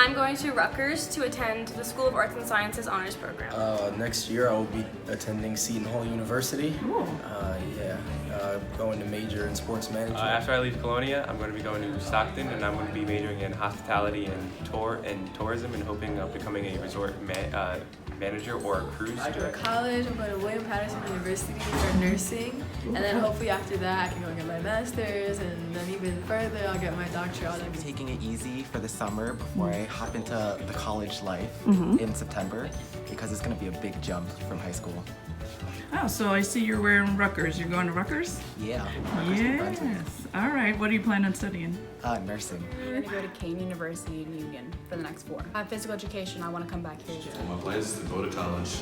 I'm going to Rutgers to attend the School of Arts and Sciences Honors Program. Next year I will be attending Seton Hall University. Going to major in sports management. After I leave Colonia, I'm going to be going to Stockton, and I'm going to be majoring in hospitality and tourism, and hoping of becoming a resort manager or a cruise director. For college, I'm going to William Patterson University for nursing, and then hopefully after that I can go get my master's, and then even further I'll get my doctorate. I'm taking it easy for the summer before I hop into the college life in September, because it's going to be a big jump from high school. Oh, so I see you're wearing Rutgers. You're going to Rutgers? Yeah. Rutgers, New Brunswick. Yes. All right. What do you plan on studying? Nursing. I'm going to go to Kane University in Union for the next 4. I have physical education. I want to come back here too. My plan is to go to college,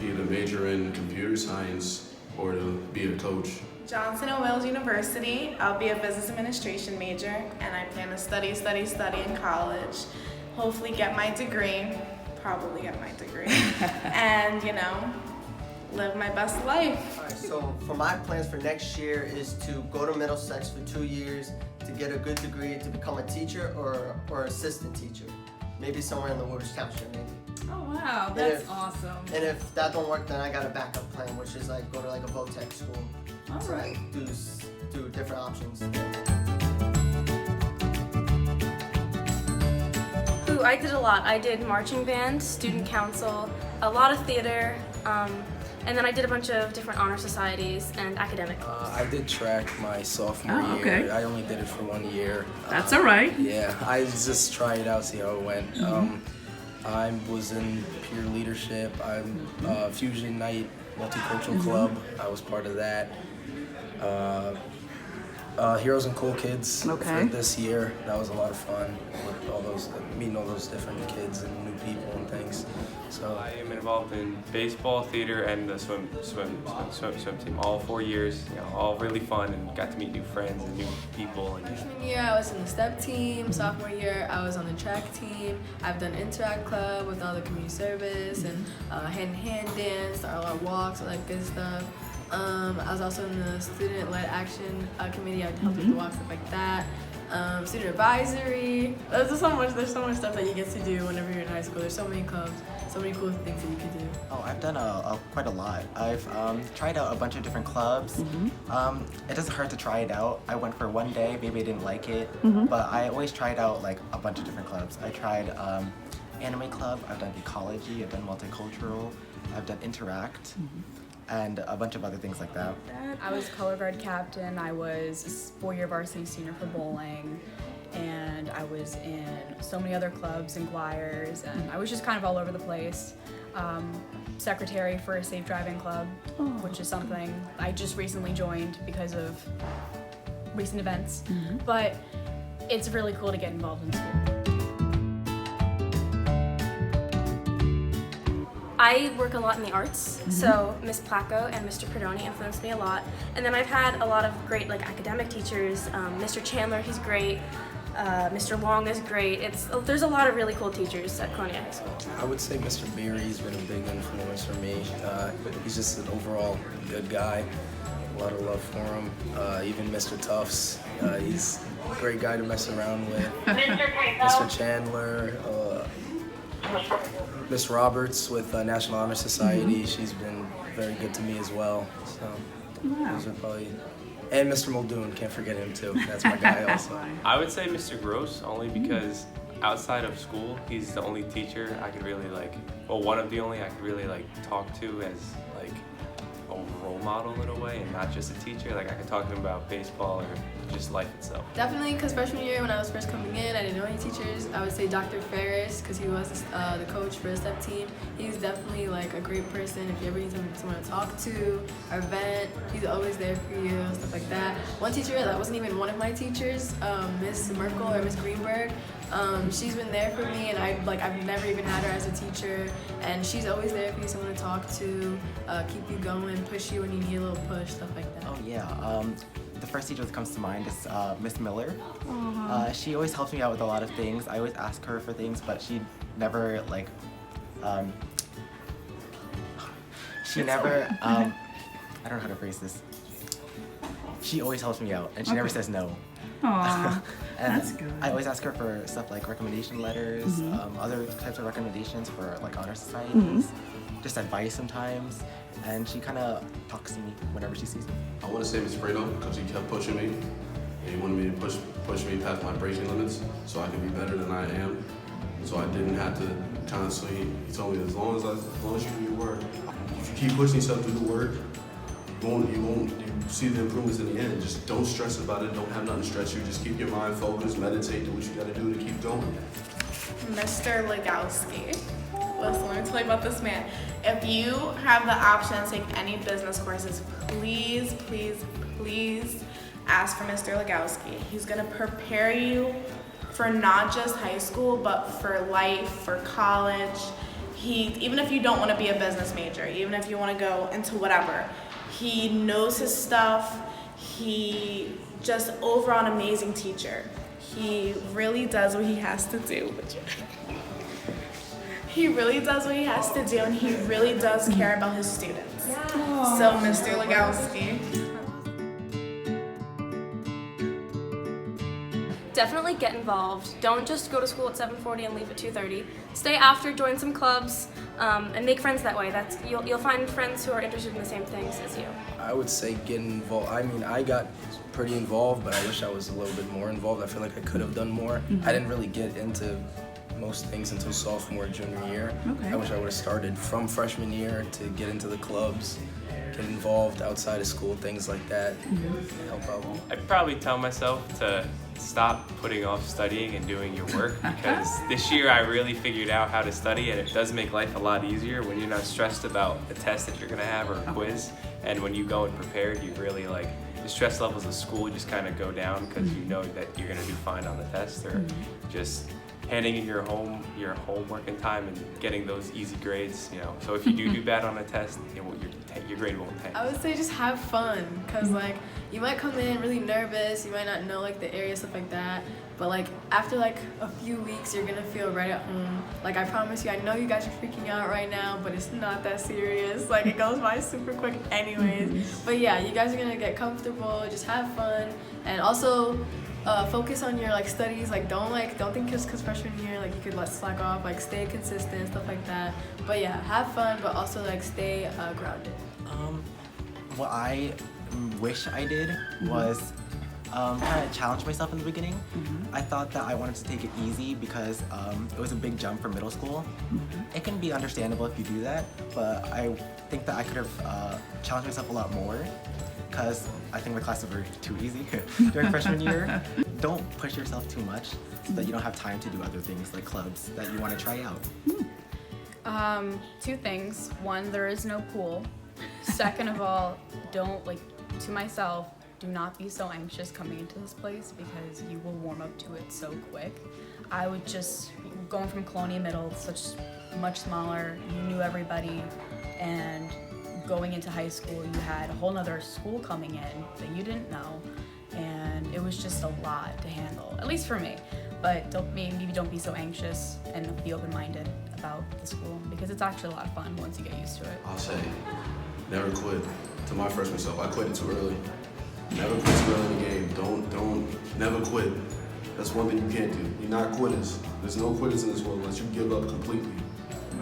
either major in computer science or to be a coach. Johnson & Wales University. I'll be a business administration major, and I plan to study in college. Hopefully get my degree, probably get my degree, and live my best life. Alright, so for my plans for next year is to go to Middlesex for 2 years to get a good degree to become a teacher or assistant teacher. Maybe somewhere in the Woodbridge Township, maybe. Oh, wow. That's awesome. And if that don't work, then I got a backup plan, which is like go to like a VOTEC school. All to right. do different options. Ooh, I did a lot. I did marching band, student council, a lot of theater, and then I did a bunch of different honor societies and academic. I did track my sophomore year. Okay. I only did it for 1 year. That's all right. Yeah, I just tried it out, see how it went. I was in peer leadership. I'm Fusion Night Multicultural Club. I was part of that. Heroes and Cool Kids for this year. That was a lot of fun with all those, meeting all those different kids and new people and things. So I am involved in baseball, theater, and the swim team. All 4 years, all really fun, and got to meet new friends and new people. And Freshman year I was in the step team. Sophomore year I was on the track team. I've done Interact Club with all the community service and hand-in-hand dance, a lot of walks, all that good stuff. I was also in the student-led action committee. I helped with the walks, stuff like that. Student advisory. There's so much stuff that you get to do whenever you're in high school. There's so many clubs, so many cool things that you can do. Oh, I've done quite a lot. I've tried out a bunch of different clubs. It doesn't hurt to try it out. I went for 1 day, maybe I didn't like it, but I always tried out like a bunch of different clubs. I tried anime club, I've done ecology, I've done multicultural, I've done interact, and a bunch of other things like that. I was color guard captain. I was 4-year varsity senior for bowling, and I was in so many other clubs and choirs, and I was just kind of all over the place. Secretary for a safe driving club, which is something I just recently joined because of recent events, but it's really cool to get involved in school. I work a lot in the arts, so Miss Placco and Mr. Perdoni influenced me a lot. And then I've had a lot of great academic teachers. Mr. Chandler, he's great. Mr. Long is great. There's a lot of really cool teachers at Colonia High School. I would say Mr. Beery's been a big influence for me. He's just an overall good guy. A lot of love for him. Even Mr. Tufts, he's a great guy to mess around with. Mr. Chandler, Miss Roberts with National Honor Society. She's been very good to me as well. So those are probably. And Mr. Muldoon, can't forget him too. That's my guy also. I would say Mr. Gross, only because outside of school, he's the only teacher I could really one of the only I could really talk to as a role model in a way, and not just a teacher. I could talk to him about baseball or just life itself. Definitely, because freshman year when I was first coming in, I didn't know any teachers. I would say Dr. Ferris, because he was the coach for the step team. He's definitely a great person. If you ever need someone to talk to or vent, he's always there for you, stuff like that. One teacher that wasn't even one of my teachers, Miss Merkel or Miss Greenberg, she's been there for me, and I've never even had her as a teacher, and she's always there for you, someone to talk to, keep you going, push you when you need a little push, stuff like that. Oh yeah, the first teacher that comes to mind is Miss Miller. She always helps me out with a lot of things. I always ask her for things, but she never I don't know how to phrase this. she always helps me out, and she never says no. Aw, And that's good. I always ask her for stuff like recommendation letters, other types of recommendations for like honor societies, just advice sometimes, and she kind of talks to me whenever she sees me. I want to say Miss Fredo because he kept pushing me. And he wanted me to push me past my breaking limits so I can be better than I am. So I didn't have to constantly, he told me as long as you do your work, if you keep pushing yourself through the work, you see the improvements in the end. Just don't stress about it, don't have nothing to stress you. Just keep your mind focused, meditate, do what you gotta do to keep going. Mr. Legowski. Listen, let me tell you about this man. If you have the option to take any business courses, please, please, please ask for Mr. Legowski. He's gonna prepare you for not just high school, but for life, for college. Even if you don't wanna be a business major, even if you wanna go into whatever, he knows his stuff. He just overall an amazing teacher. He really does what he has to do. He really does what he has to do, and he really does care about his students. So, Mr. Legowski. Definitely get involved. Don't just go to school at 7:40 and leave at 2:30. Stay after, join some clubs, and make friends that way. You'll find friends who are interested in the same things as you. I would say get involved. I mean, I got pretty involved, but I wish I was a little bit more involved. I feel like I could have done more. I didn't really get into most things until sophomore, junior year. Okay. I wish I would have started from freshman year to get into the clubs, get involved outside of school, things like that, help out. I'd probably tell myself to stop putting off studying and doing your work because this year I really figured out how to study, and it does make life a lot easier when you're not stressed about a test that you're gonna have or a quiz. And when you go and prepared, you really like the stress levels of school just kind of go down because you know that you're gonna do fine on the test, or just handing in your homework in time and getting those easy grades, you know. So if you do bad on a test, your grade won't tank. I would say just have fun, cause like you might come in really nervous, you might not know like the area, stuff like that, but like after like a few weeks you're gonna feel right at home. Like I promise you, I know you guys are freaking out right now, but it's not that serious. Like it goes by super quick anyways. But yeah, you guys are gonna get comfortable, just have fun, and also focus on your like studies. Like don't think just cause freshman year like you could let slack off. Like stay consistent, stuff like that. But yeah, have fun, but also like stay grounded. What I wish I did was kind of challenge myself in the beginning. I thought that I wanted to take it easy because it was a big jump for middle school. It can be understandable if you do that, but I think that I could have challenged myself a lot more because I think my classes were too easy during freshman year. Don't push yourself too much so that you don't have time to do other things like clubs that you want to try out. Two things. One, there is no pool. Second of all, to myself, do not be so anxious coming into this place because you will warm up to it so quick. I would just, going from Colonia Middle, much smaller, you knew everybody, and going into high school, you had a whole nother school coming in that you didn't know, and it was just a lot to handle, at least for me. But maybe don't be so anxious and be open-minded about the school because it's actually a lot of fun once you get used to it. I'll say, never quit. To my freshman self, I quit it too early. Never quit too early in the game. Don't never quit. That's one thing you can't do. You're not quitters. There's no quitters in this world unless you give up completely.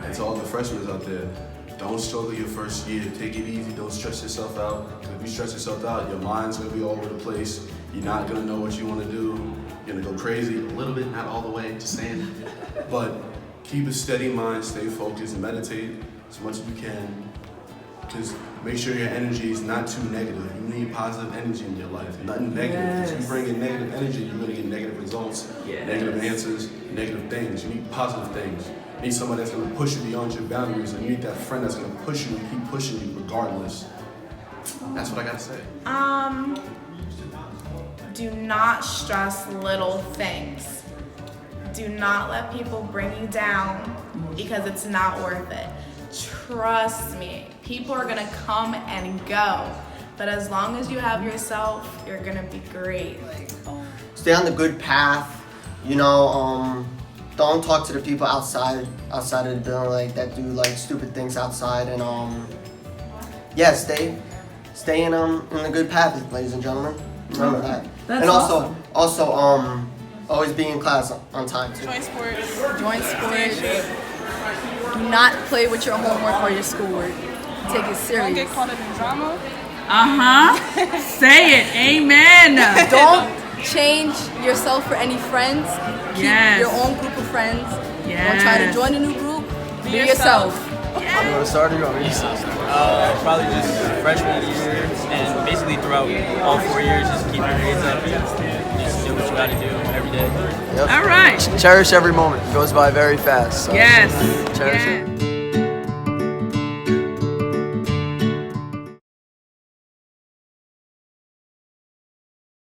And to all the freshmen out there, don't struggle your first year. Take it easy. Don't stress yourself out. Because if you stress yourself out, your mind's gonna be all over the place. You're not gonna know what you want to do. You're gonna go crazy a little bit, not all the way, just saying. But keep a steady mind, stay focused, meditate as much as you can. Because make sure your energy is not too negative. You need positive energy in your life, nothing negative. If you bring in negative energy, you're gonna get negative results, negative answers, negative things. You need positive things. You need somebody that's gonna push you beyond your boundaries, and you need that friend that's gonna push you and keep pushing you regardless. That's what I gotta say. Do not stress little things. Do not let people bring you down because it's not worth it. Trust me, people are gonna come and go, but as long as you have yourself, you're gonna be great. Stay on the good path. You know, don't talk to the people outside of the building like that do like stupid things outside, and yeah, stay staying in the good path, ladies and gentlemen. Remember that. That's and awesome. also always be in class on time too. Join sports. Do not play with your homework or your schoolwork. Take it serious. Don't get caught up in drama. Say it. Amen. Don't change yourself for any friends. Keep Yes. your own group of friends. Yes. Don't try to join a new group. Be yourself. You want to start or you want me to start? Probably just freshman year and basically throughout all 4 years, just keep your grades up and just do what you got to do every day. All right. Cherish every moment. It goes by very fast. So Yes. Cherish Yes. it.